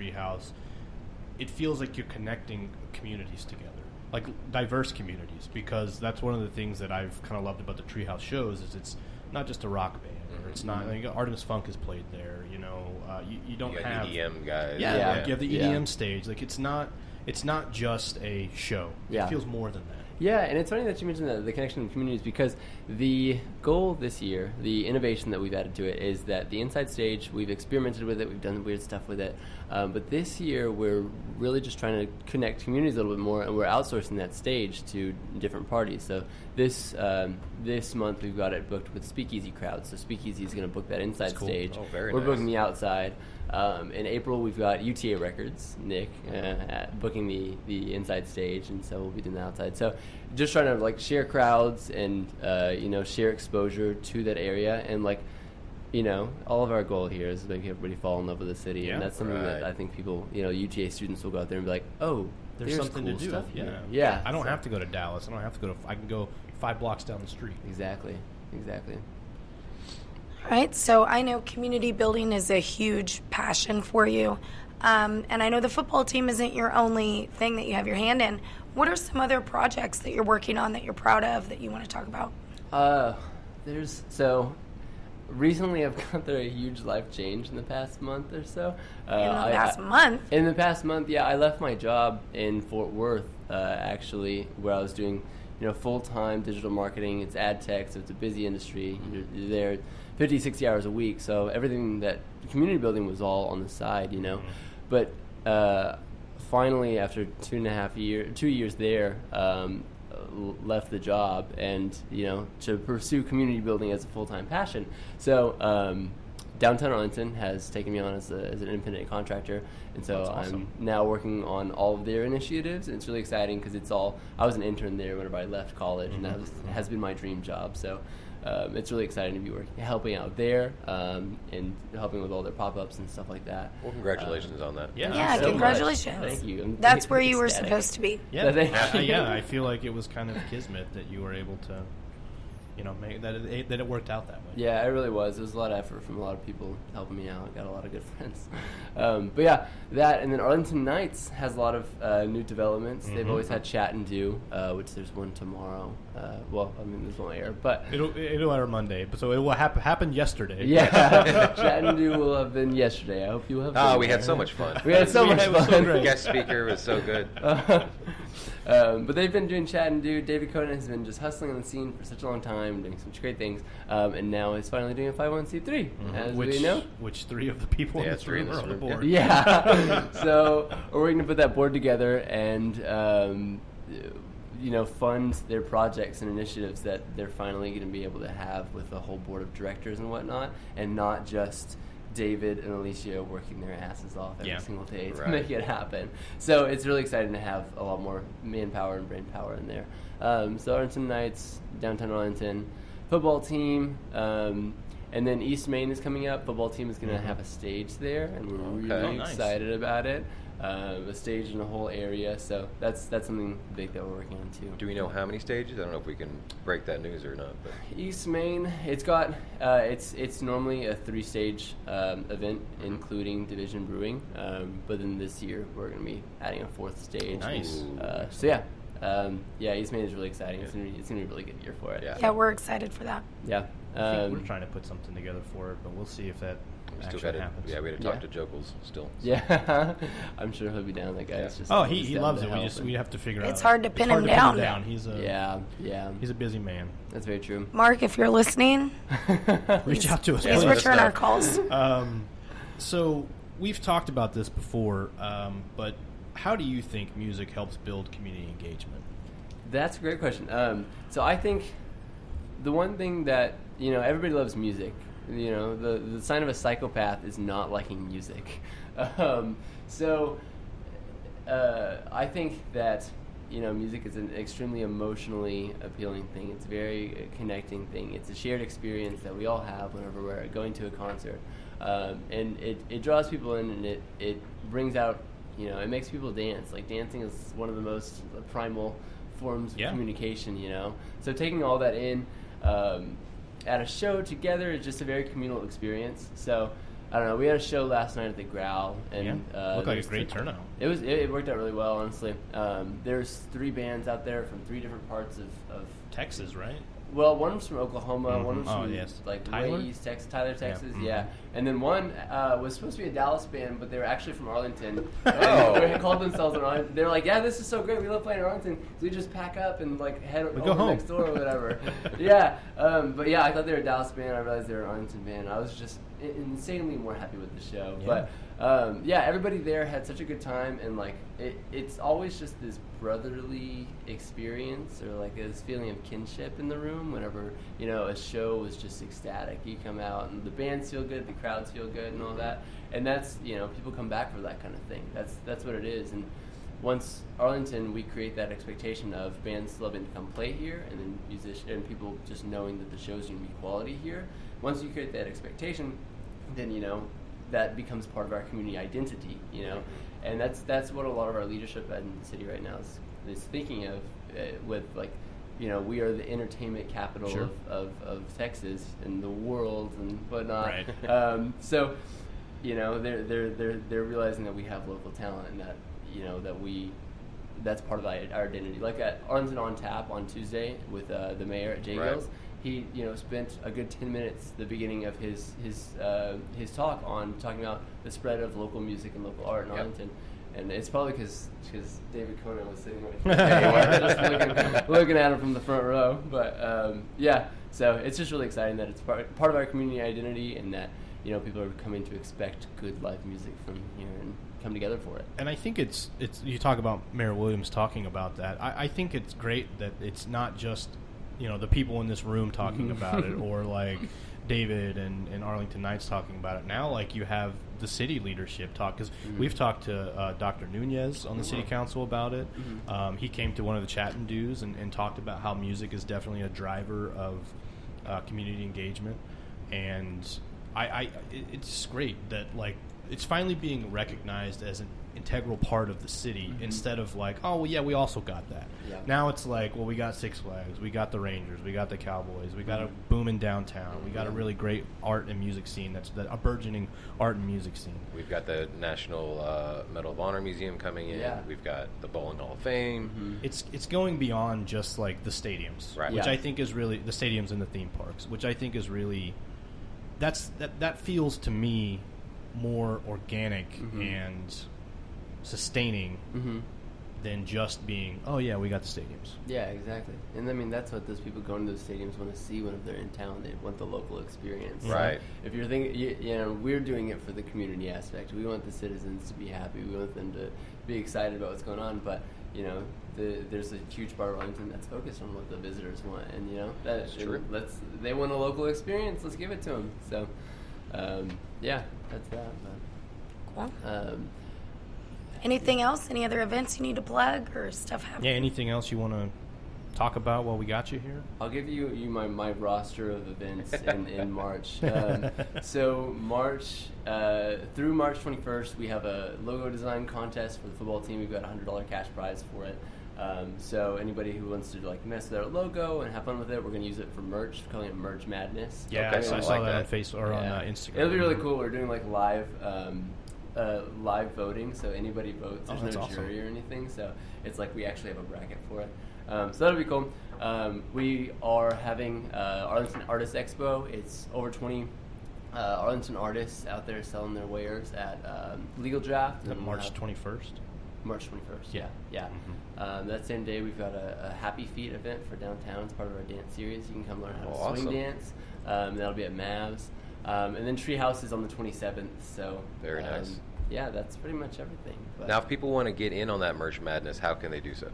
Treehouse, it feels like you're connecting communities together, like diverse communities, because that's one of the things that I've kind of loved about the Treehouse shows is it's not just a rock band. Or it's not. Like, Artemis Funk is played there. You know, you don't have EDM guys. Yeah. You have the EDM stage. Like it's not just a show. It feels more than that. Yeah, and it's funny that you mentioned the connection of communities, because the goal this year, the innovation that we've added to it, is that the inside stage, we've experimented with it, we've done weird stuff with it, but this year we're really just trying to connect communities a little bit more, and we're outsourcing that stage to different parties. So this month we've got it booked with Speakeasy Crowd, so Speakeasy is going to book that inside stage. Oh, very We're nice. booking the outside. In April, we've got UTA Records, Nick, booking the inside stage, and so we'll be doing the outside. So just trying to like share crowds and share exposure to that area, and all of our goal here is to make everybody fall in love with the city, and that's something that I think people, UTA students will go out there and be like, oh, there's something cool to do. Stuff Yeah. I don't have to go to Dallas. I can go 5 blocks down the street. Exactly. All right, so I know community building is a huge passion for you, and I know the football team isn't your only thing that you have your hand in. What are some other projects that you're working on that you're proud of that you want to talk about? Recently I've gone through a huge life change in the past month or so. In the past month, yeah, I left my job in Fort Worth, actually, where I was doing full-time digital marketing. It's ad tech, so it's a busy industry. You're there 50, 60 hours a week, so everything that community building was all on the side, But finally, after 2 years there, left the job and, to pursue community building as a full-time passion. So Downtown Arlington has taken me on as an independent contractor, and so I'm now working on all of their initiatives, and it's really exciting because I was an intern there whenever I left college, and that has been my dream job. So it's really exciting to be helping out there, and helping with all their pop-ups and stuff like that. Well, congratulations on that. Yeah, congratulations. Thank you. That's where you were supposed to be. Yeah, I feel like it was kind of kismet that you were able to, make that it worked out that way. Yeah, it really was. It was a lot of effort from a lot of people helping me out. I got a lot of good friends. But yeah, that, and then Arlington Nights has a lot of new developments. They've always had Chat and Do, which there's one tomorrow. This won't air, but it'll air Monday. So it will happen yesterday. Yeah, Chat and Do will have been yesterday. I hope you have. We had so much fun. We had so much fun. The guest speaker was so good. But they've been doing Chat and Do. David Conan has been just hustling on the scene for such a long time, doing some great things, and now he's finally doing a 501c3, as we know. Which 3 of the people in this room are on the board. Yeah. So we're going to put that board together and fund their projects and initiatives that they're finally going to be able to have with a whole board of directors and whatnot, and not just David and Alicia working their asses off every single day to make it happen. So it's really exciting to have a lot more manpower and brain power in there. So Arlington Nights, Downtown Arlington, football team, and then East Main is coming up. Football team is going to have a stage there, and we're really excited about it. A stage in the whole area, so that's something big that we're working on too. Do we know how many stages? I don't know if we can break that news or not. But East Main, it's got it's normally a 3-stage event, including Division Brewing, but then this year we're going to be adding a 4th stage. Nice. East Main is really exciting. It's going to be a really good year for it. Yeah, we're excited for that. Yeah. I think we're trying to put something together for it, but we'll see if that actually happens. Yeah, we had to talk to Jokels still. So. Yeah, I'm sure he'll be down. That guy's just. Oh, he loves it. We have to figure out. It's hard to pin him down. He's a busy man. That's very true. Mark, if you're listening, reach out to us. Please return our calls. So we've talked about this before, but how do you think music helps build community engagement? That's a great question. So I think the one thing that everybody loves music. The sign of a psychopath is not liking music. I think that music is an extremely emotionally appealing thing. It's a very connecting thing. It's a shared experience that we all have whenever we're going to a concert, and it draws people in, and it brings out it makes people dance. Like, dancing is one of the most primal forms of communication. So taking all that in. At a show together is just a very communal experience. So I don't know. We had a show last night at the Growl, and looked like a great turnout. It worked out really well, honestly. There's 3 bands out there from 3 different parts of Texas, right? Well, one was from Oklahoma, one was from like Tyler? way east Texas, Tyler, Texas, Yeah. And then one was supposed to be a Dallas band, but they were actually from Arlington. Oh. They called themselves in Arlington. They were like, "Yeah, this is so great. We love playing in Arlington. So we just pack up and like head over home. next door or whatever." Yeah, but yeah, I thought they were a Dallas band. I realized they were an Arlington band. I was just insanely more happy with the show. Yeah. But yeah, everybody there had such a good time, and like it's always just this brotherly experience, or like this feeling of kinship in the room whenever a show was just ecstatic. You come out and the bands feel good, the crowds feel good, and all that, and that's people come back for that kind of thing. That's what it is. And once Arlington, we create that expectation of bands loving to come play here, and then musicians and people just knowing that the show's going to be quality here. Once you create that expectation, then that becomes part of our community identity, and that's what a lot of our leadership in the city right now is thinking of, with like, we are the entertainment capital of Texas and the world and whatnot. Right. So, they're realizing that we have local talent, and that that's part of our identity. Like at Arlington on Tap on Tuesday with the mayor at Jay Gills. He, spent a good 10 minutes at the beginning of his talk on talking about the spread of local music and local art in Arlington. And it's probably because David Conan was sitting right there, just looking at him from the front row. But yeah, so it's just really exciting that it's part of our community identity, and that people are coming to expect good live music from here and come together for it. And I think it's you talk about Mayor Williams talking about that. I think it's great that it's not just the people in this room talking about it, or like David and Arlington Knights talking about it. Now, like, you have the city leadership talk, because we've talked to Dr. Nunez on the city council about it. He came to one of the chat and do's and talked about how music is definitely a driver of community engagement, and it's great that like it's finally being recognized as an integral part of the city, instead of like, oh well, yeah, we also got that. Now it's like, well, we got Six Flags, we got the Rangers, we got the Cowboys, we got a booming downtown, we got a really great art and music scene, a burgeoning art and music scene. We've got the National Medal of Honor Museum coming in. We've got the Bowling Hall of Fame. It's going beyond just like the stadiums, which I think is really the stadiums and the theme parks, which I think is really that feels to me more organic and sustaining than just being, oh yeah, we got the stadiums. Yeah, exactly. And I mean, that's what those people going to those stadiums want to see when they're in town. They want the local experience. Right. So if you're thinking, we're doing it for the community aspect. We want the citizens to be happy. We want them to be excited about what's going on. But there's a huge part of Arlington that's focused on what the visitors want, and that's true. They want a local experience. Let's give it to them. So, yeah, that's that. But, cool. Anything else? Any other events you need to plug or stuff happening? Yeah, anything else you want to talk about while we got you here? I'll give you my roster of events in March. So March through March 21st, we have a logo design contest for the football team. We've got a $100 cash prize for it. So anybody who wants to like mess with our logo and have fun with it, we're going to use it for merch. We're calling it Merch Madness. Yeah, okay, I saw that on Facebook or on Instagram. It'll be really cool. We're doing like live voting, so anybody votes. There's no jury or anything, so it's like we actually have a bracket for it. So that'll be cool. We are having Arlington Artist Expo. It's over 20 Arlington artists out there selling their wares at Legal Draft. March 21st? March 21st, yeah. That same day, we've got a Happy Feet event for downtown. It's part of our dance series. You can come learn how to swing dance. That'll be at Mavs. And then Treehouse is on the 27th. So very nice. Yeah, that's pretty much everything. But now, if people want to get in on that Merch Madness, how can they do so?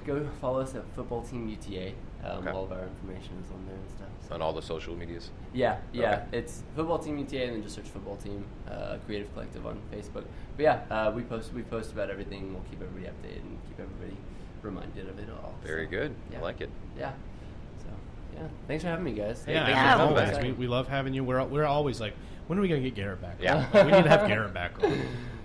Go follow us at Football Team UTA. All of our information is on there and stuff. So. On all the social medias? Yeah. Okay. It's Football Team UTA, and then just search Football Team Creative Collective on Facebook. But yeah, we post about everything. We'll keep everybody updated and keep everybody reminded of it all. Very good. Yeah. I like it. Yeah. So yeah, thanks for having me, guys. Thanks for coming. We love having you. We're always like, when are we going to get Garrett back? Yeah. We need to have Garrett back on.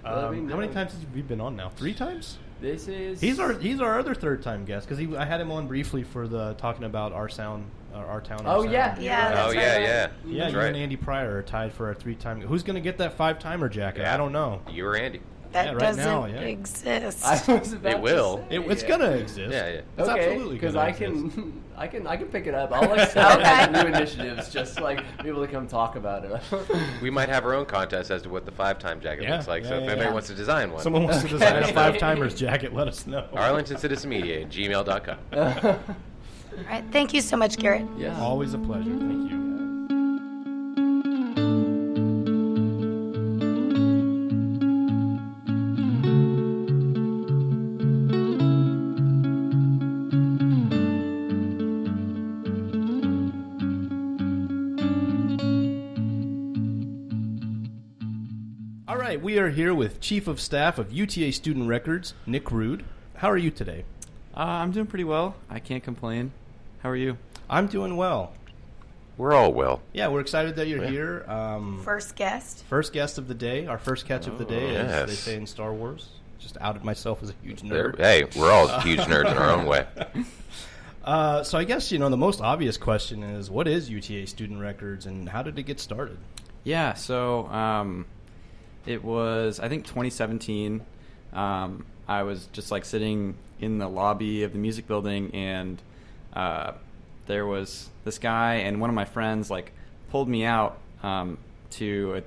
How many times have we been on now? 3 times? This is... He's our other third-time guest, because I had him on briefly for the talking about our sound, our town. Oh, sound. yeah. That's Yeah, right. yeah. Yeah, That's you right. and Andy Pryor are tied for a 3-time. Who's going to get that 5-timer jacket? Yeah. I don't know. You or Andy. That Yeah, right doesn't now, yeah. exist. I was about It will. to say, It's going to exist. Yeah, yeah. It's okay, absolutely because gonna I exist. can pick it up. I'll like start Okay. new initiatives, just like be able to come talk about it. We might have our own contest as to what the 5-time jacket Yeah, looks like. So yeah, if yeah, anybody yeah. wants to design one, Someone wants to design a 5-timers jacket, let us know. Arlington Citizen Media at gmail.com. All right. Thank you so much, Garrett. Yeah. Always a pleasure. Thank you. All right, we are here with Chief of Staff of UTA Student Records, Nick Rood. How are you today? I'm doing pretty well. I can't complain. How are you? I'm doing well. We're all well. Yeah, we're excited that you're Yeah. here. First guest. First guest of the day, our first catch of the day, as yes. they say in Star Wars. Just outed myself as a huge There- nerd. Hey, we're all huge nerds in our own way. So I guess, the most obvious question is, what is UTA Student Records and how did it get started? Yeah, so it was, I think, 2017. I was just like sitting in the lobby of the music building, and there was this guy and one of my friends like pulled me out to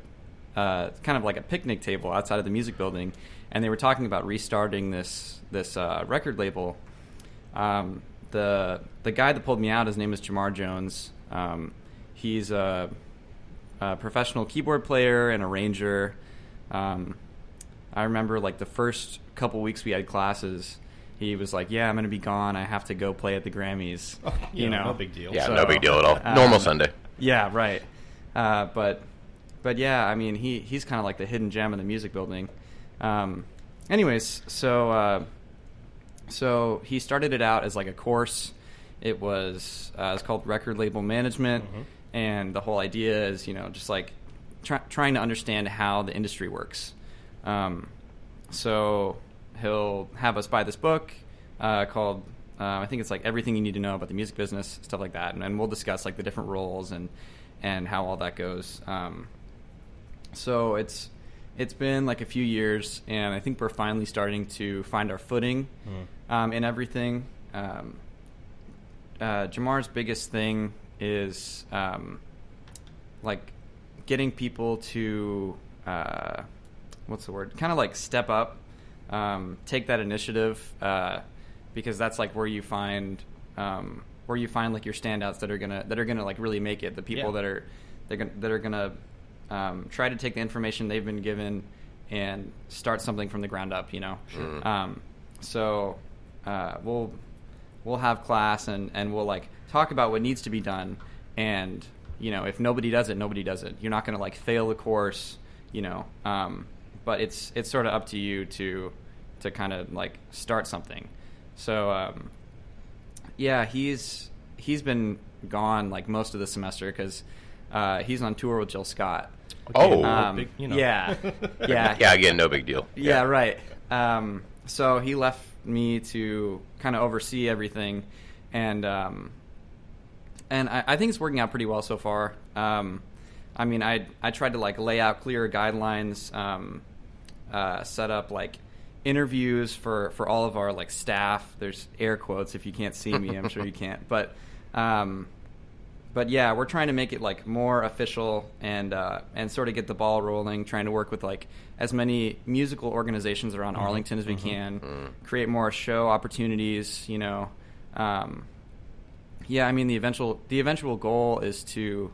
a kind of like a picnic table outside of the music building, and they were talking about restarting this record label. The guy that pulled me out, his name is Jamar Jones. He's a professional keyboard player and arranger. I remember like the first couple weeks we had classes, he was like, "Yeah, I'm going to be gone. I have to go play at the Grammys." You know, no big deal. Yeah, So, no big deal at all. Normal Sunday. Yeah, right. But yeah, I mean, he's kind of like the hidden gem in the music building. Anyways, so he started it out as like a course. It was it's called Record Label Management, and the whole idea is, just like trying to understand how the industry works. So he'll have us buy this book called I think it's like Everything You Need to Know About the Music Business, stuff like that, and we'll discuss like the different roles and how all that goes. So it's been like a few years, and I think we're finally starting to find our footing in everything. Jamar's biggest thing is like getting people to what's the word? Kind of like step up, take that initiative, because that's like where you find like your standouts that are gonna like really make it. The people that are gonna try to take the information they've been given and start something from the ground up. Sure. So we'll have class and we'll like talk about what needs to be done, and if nobody does it, nobody does it. You're not gonna like fail the course, but it's sort of up to you to kind of like start something. So yeah, he's been gone like most of the semester because he's on tour with Jill Scott. Okay, Yeah. Yeah, again, no big deal. Yeah, right. So he left me to kind of oversee everything, and I think it's working out pretty well so far. I mean, I tried to like lay out clear guidelines, set up like interviews for all of our like staff. There's air quotes if you can't see me. I'm sure you can't, but yeah, we're trying to make it like more official and sort of get the ball rolling. Trying to work with like as many musical organizations around Arlington as we can, create more show opportunities. Yeah, I mean the eventual goal is to,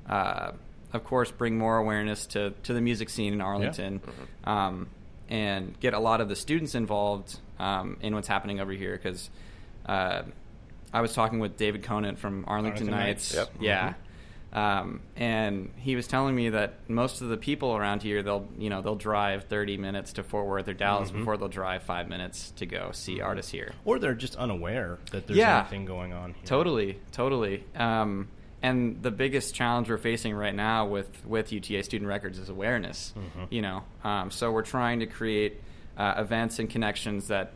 of course, bring more awareness to the music scene in Arlington, and get a lot of the students involved in what's happening over here because. I was talking with David Conant from Arlington Nights. Yep. Yeah. And he was telling me that most of the people around here, they'll drive 30 minutes to Fort Worth or Dallas before they'll drive 5 minutes to go see artists here. Or they're just unaware that there's anything going on here. Totally. And the biggest challenge we're facing right now with UTA Student Records is awareness. So we're trying to create events and connections that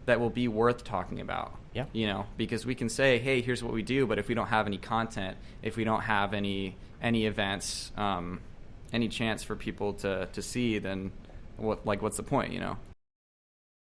that will be worth talking about. Yeah. You know, because we can say, hey, here's what we do, but if we don't have any content, if we don't have any events, any chance for people to see, then what's the point, you know?